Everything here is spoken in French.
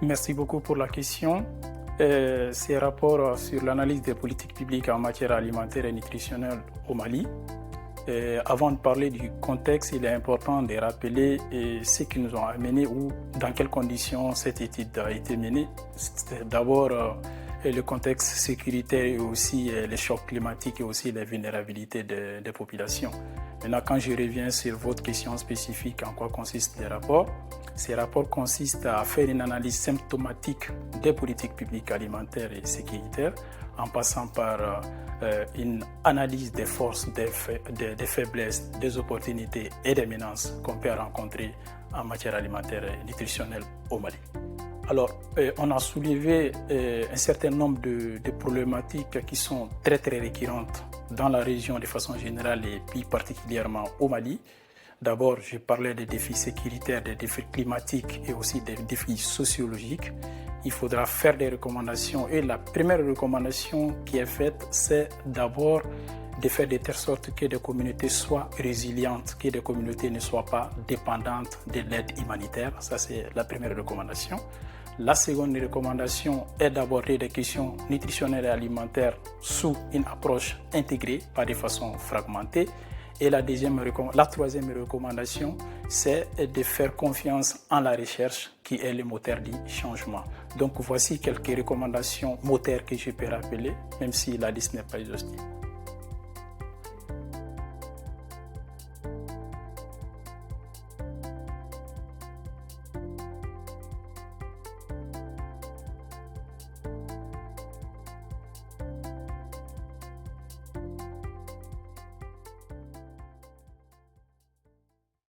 Merci beaucoup pour la question. Ces rapports sur l'analyse des politiques publiques en matière alimentaire et nutritionnelle au Mali. Avant de parler du contexte, il est important de rappeler ce qui nous ont amenés ou dans quelles conditions cette étude a été menée. C'est d'abord le contexte sécuritaire et aussi les chocs climatiques et aussi les vulnérabilités des populations. Maintenant, quand je reviens sur votre question spécifique, en quoi consistent les rapports? Ces rapports consistent à faire une analyse symptomatique des politiques publiques alimentaires et sécuritaires, en passant par une analyse des forces, des faiblesses, des opportunités et des menaces qu'on peut rencontrer en matière alimentaire et nutritionnelle au Mali. Alors, on a soulevé un certain nombre de problématiques qui sont très récurrentes dans la région de façon générale et plus particulièrement au Mali. D'abord, je parlais des défis sécuritaires, des défis climatiques et aussi des défis sociologiques. Il faudra faire des recommandations et la première recommandation qui est faite, c'est d'abord de faire de telle sorte que des communautés soient résilientes, que des communautés ne soient pas dépendantes de l'aide humanitaire. Ça, c'est la première recommandation. La seconde recommandation est d'aborder des questions nutritionnelles et alimentaires sous une approche intégrée, pas de façon fragmentée. Et la troisième recommandation, c'est de faire confiance en la recherche qui est le moteur du changement. Donc voici quelques recommandations moteurs que je peux rappeler, même si la liste n'est pas exhaustive.